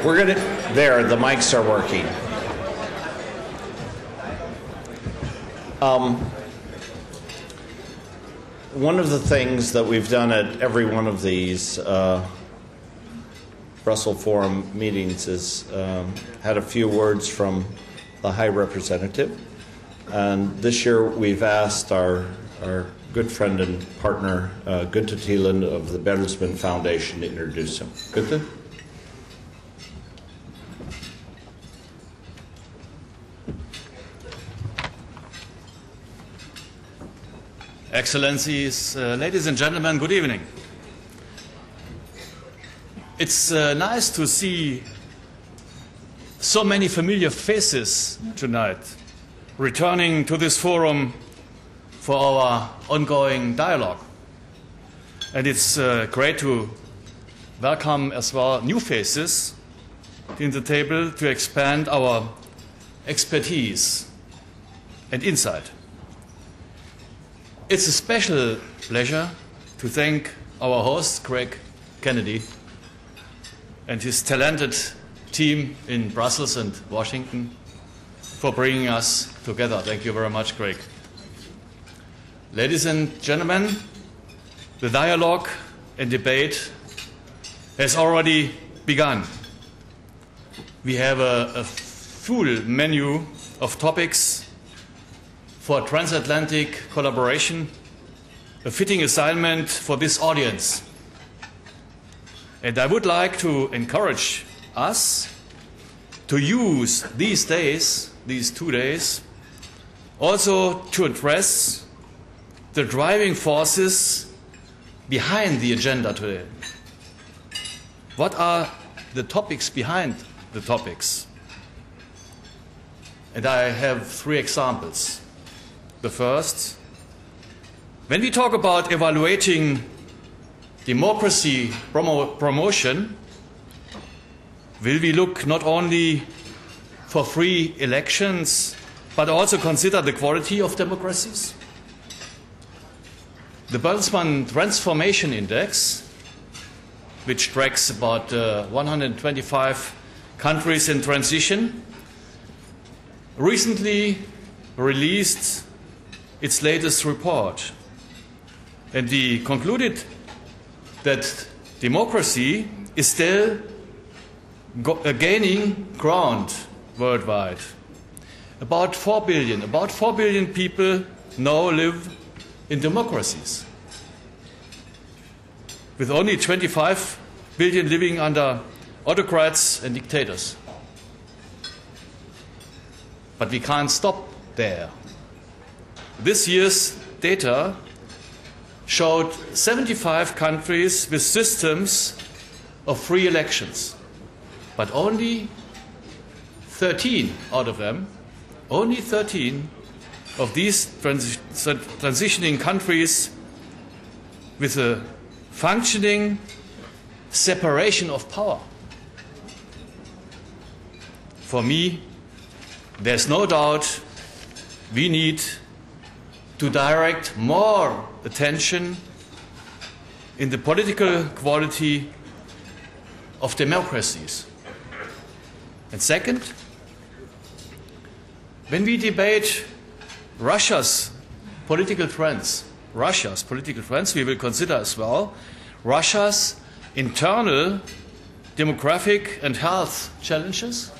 We're going to, there, the mics are working. One of the things that we've done at every one of these Brussels Forum meetings is had a few words from the High Representative. And this year we've asked our good friend and partner, Gunter Thielen of the Bertelsmann Foundation, to introduce him. Gunter? Excellencies, ladies and gentlemen, good evening. It's nice to see so many familiar faces tonight returning to this forum for our ongoing dialogue. And it's great to welcome as well new faces in the table to expand our expertise and insight. It's a special pleasure to thank our host, Craig Kennedy, and his talented team in Brussels and Washington for bringing us together. Thank you very much, Craig. Ladies and gentlemen, the dialogue and debate has already begun. We have a full menu of topics for transatlantic collaboration, a fitting assignment for this audience. And I would like to encourage us to use these days, these 2 days, also to address the driving forces behind the agenda today. What are the topics behind the topics? And I have 3 examples. The first, when we talk about evaluating democracy promotion, will we look not only for free elections, but also consider the quality of democracies? The Bertelsmann Transformation Index, which tracks about 125 countries in transition, recently released its latest report. And we concluded that democracy is still gaining ground worldwide. About 4 billion people now live in democracies, with only 25 billion living under autocrats and dictators. But we can't stop there. This year's data showed 75 countries with systems of free elections, but only 13 out of them, only 13 of these transitioning countries with a functioning separation of power. For me, there's no doubt we need to direct more attention in the political quality of democracies. And second, when we debate Russia's political trends, we will consider as well Russia's internal demographic and health challenges.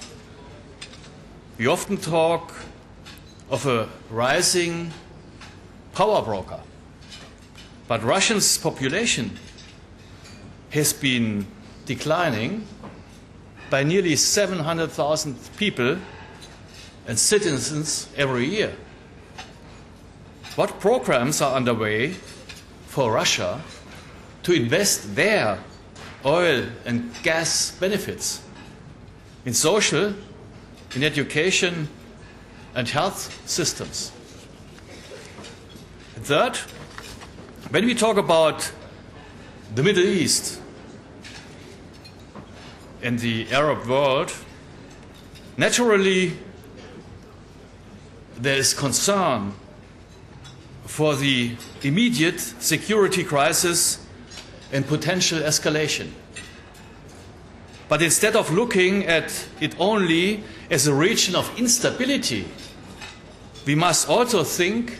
We often talk of a rising power broker. But Russia's population has been declining by nearly 700,000 people and citizens every year. What programs are underway for Russia to invest their oil and gas benefits in social, in education and health systems? And third, when we talk about the Middle East and the Arab world, naturally there is concern for the immediate security crisis and potential escalation. But instead of looking at it only as a region of instability, we must also think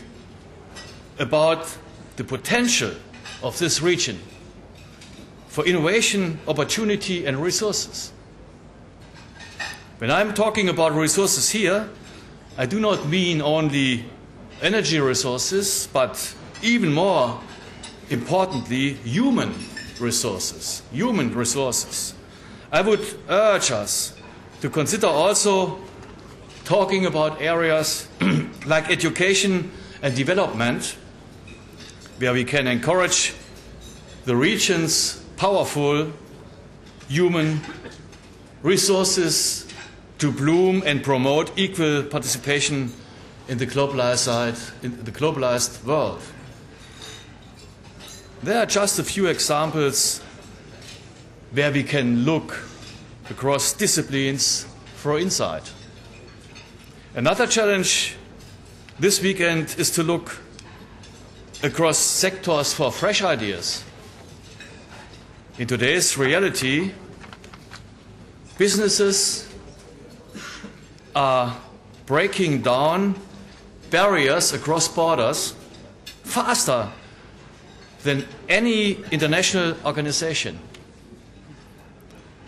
about the potential of this region for innovation, opportunity and resources. When I'm talking about resources here, I do not mean only energy resources, but even more importantly, human resources. Human resources. I would urge us to consider also talking about areas like education and development, where we can encourage the region's powerful human resources to bloom and promote equal participation in the globalized world. There are just a few examples where we can look across disciplines for insight. Another challenge this weekend is to look across sectors for fresh ideas. In today's reality, businesses are breaking down barriers across borders faster than any international organization.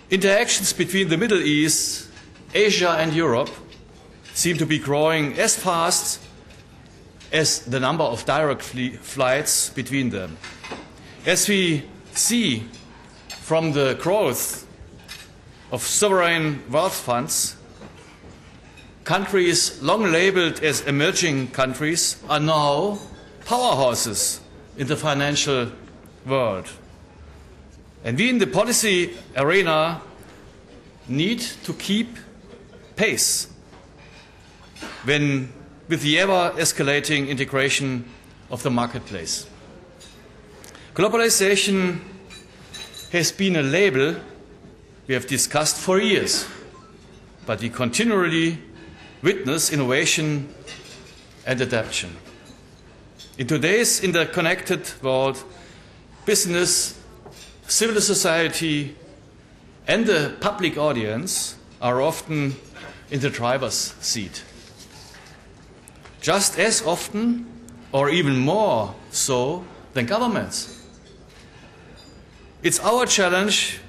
Interactions between the Middle East, Asia and Europe seem to be growing as fast as the number of direct flights between them. As we see from the growth of sovereign wealth funds, countries long labeled as emerging countries are now powerhouses in the financial world. And we in the policy arena need to keep pace with the ever-escalating integration of the marketplace. Globalization has been a label we have discussed for years, but we continually witness innovation and adaptation. In today's interconnected world, business, civil society and the public audience are often in the driver's seat. Just as often, or even more so, than governments. It's our challenge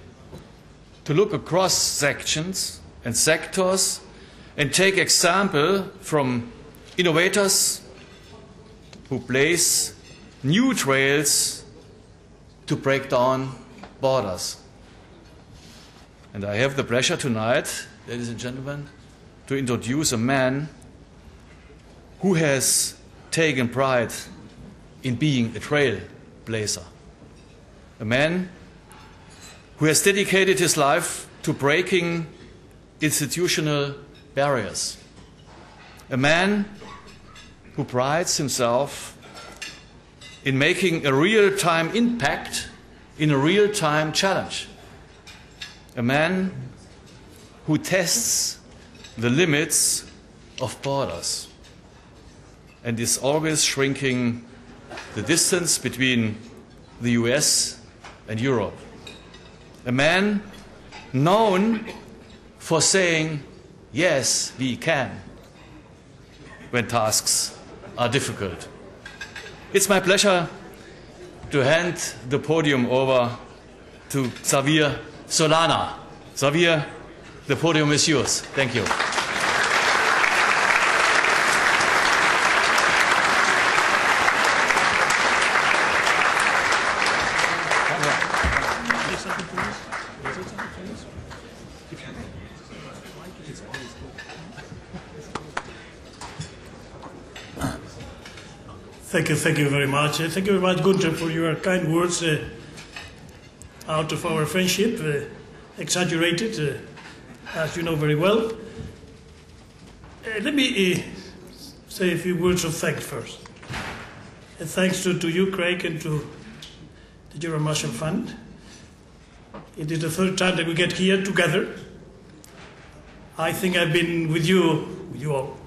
to look across sections and sectors and take example from innovators who blaze new trails to break down borders. And I have the pleasure tonight, ladies and gentlemen, to introduce a man who has taken pride in being a trailblazer. A man who has dedicated his life to breaking institutional barriers. A man who prides himself in making a real-time impact in a real-time challenge. A man who tests the limits of borders and is always shrinking the distance between the US and Europe. A man known for saying, yes, we can, when tasks are difficult. It's my pleasure to hand the podium over to Javier Solana. Javier, the podium is yours. Thank you. Thank you very much. Thank you very much, Gunter, for your kind words out of our friendship, exaggerated, as you know very well. Let me say a few words of thanks first. Thanks to you, Craig, and to the Rasmussen Fund. It is the third time that we get here together. I think I've been with you all,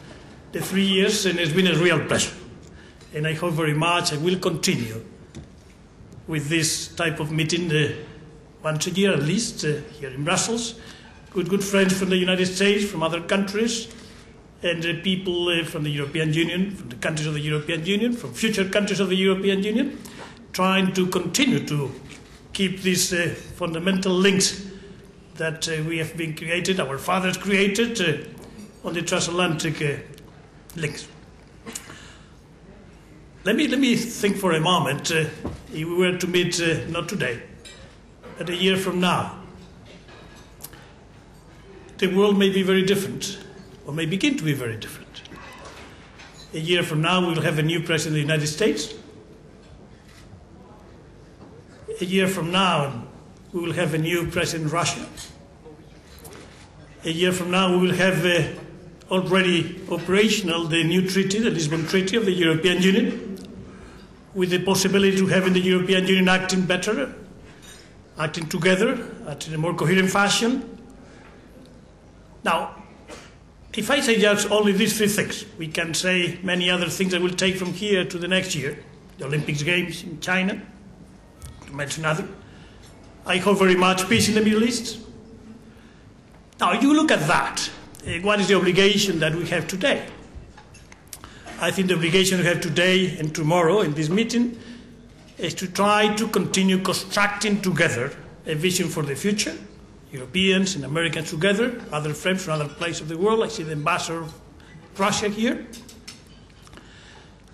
the 3 years, and it's been a real pleasure. And I hope very much I will continue with this type of meeting once a year at least, here in Brussels. Good friends from the United States, from other countries, and people from the European Union, from the countries of the European Union, from future countries of the European Union, trying to continue to keep these fundamental links that we have been created, our fathers created, on the transatlantic links. Let me think for a moment, if we were to meet not today, but a year from now, the world may be very different, or may begin to be very different. A year from now, we will have a new president of the United States. A year from now, we will have a new president in Russia. A year from now, we will have already operational the new treaty, the Lisbon Treaty of the European Union, with the possibility to have in the European Union acting better, acting together, acting in a more coherent fashion. Now, if I say just only these three things, we can say many other things that will take from here to the next year. The Olympics Games in China, to mention other. I hope very much peace in the Middle East. Now, you look at that. What is the obligation that we have today? I think the obligation we have today and tomorrow in this meeting is to try to continue constructing together a vision for the future, Europeans and Americans together, other friends from other places of the world. I see the ambassador of Russia here.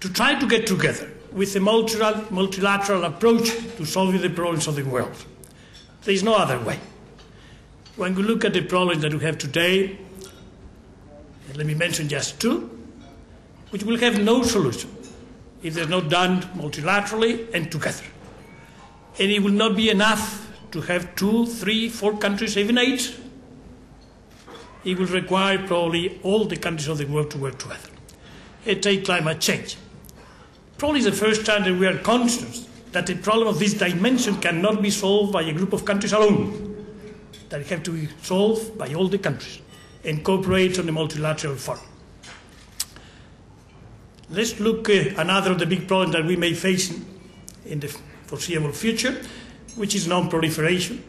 To try to get together with a multilateral approach to solving the problems of the world. There is no other way. When we look at the problems that we have today, let me mention just two, which will have no solution if they're not done multilaterally and together. And it will not be enough to have 2, 3, 4 countries, even 8. It will require probably all the countries of the world to work together. Take climate change. Probably the first time that we are conscious that a problem of this dimension cannot be solved by a group of countries alone, that it has to be solved by all the countries and cooperate on a multilateral forum. Let's look at another of the big problems that we may face in the foreseeable future, which is non-proliferation,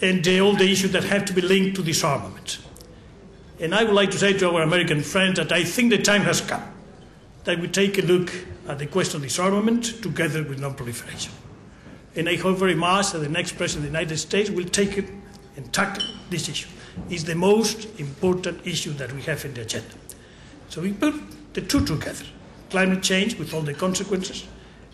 and all the issues that have to be linked to disarmament. And I would like to say to our American friends that I think the time has come that we take a look at the question of disarmament together with non-proliferation. And I hope very much that the next President of the United States will take it and tackle this issue. It's the most important issue that we have in the agenda. So we put the two together, climate change with all the consequences,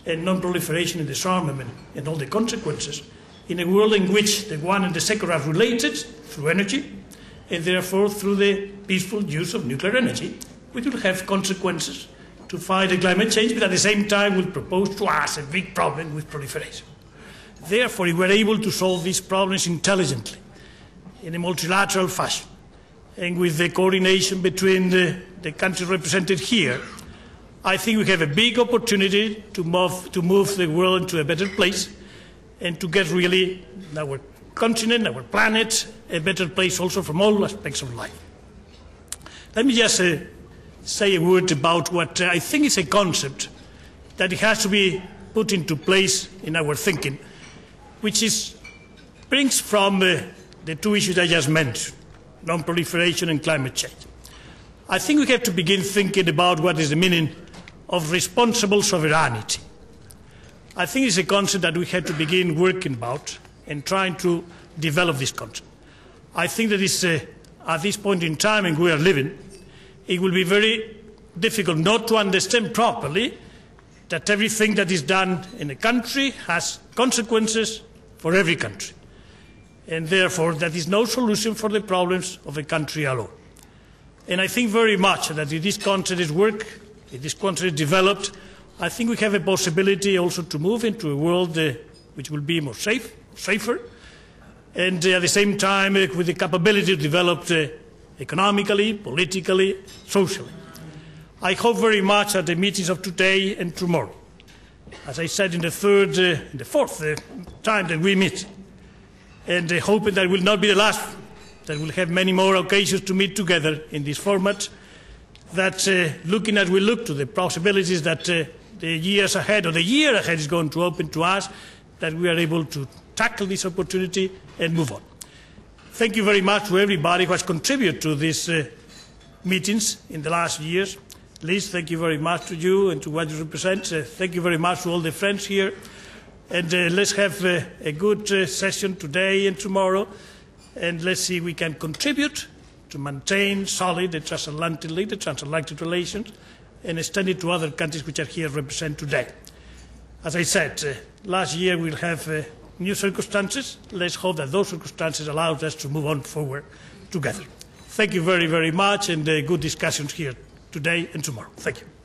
and non-proliferation and disarmament and all the consequences, in a world in which the one and the second are related through energy, and therefore through the peaceful use of nuclear energy, which will have consequences to fight the climate change, but at the same time will propose to us a big problem with proliferation. Therefore, if we're able to solve these problems intelligently, in a multilateral fashion, and with the coordination between the countries represented here, I think we have a big opportunity to move the world into a better place and to get really our continent, our planet, a better place also from all aspects of life. Let me just say a word about what I think is a concept that has to be put into place in our thinking, which brings from the two issues I just mentioned, non-proliferation and climate change. I think we have to begin thinking about what is the meaning of responsible sovereignty. I think it's a concept that we have to begin working about and trying to develop this concept. I think that at this point in time in we are living, it will be very difficult not to understand properly that everything that is done in a country has consequences for every country. And therefore, that is no solution for the problems of a country alone. And I think very much that if this concept is work, if this concept is developed, I think we have a possibility also to move into a world which will be more safer, and at the same time with the capability to develop economically, politically, socially. I hope very much at the meetings of today and tomorrow, as I said in the fourth time that we meet, and hoping that will not be the last, that we'll have many more occasions to meet together in this format, that we look to the possibilities that the years ahead, or the year ahead, is going to open to us, that we are able to tackle this opportunity and move on. Thank you very much to everybody who has contributed to these meetings in the last years. Liz, thank you very much to you and to what you represent. Thank you very much to all the friends here. And let's have a good session today and tomorrow. And let's see if we can contribute to maintain solid the transatlantic relations, and extend it to other countries which are here represented today. As I said, last year we'll have new circumstances. Let's hope that those circumstances allow us to move on forward together. Thank you very, very much, and good discussions here today and tomorrow. Thank you.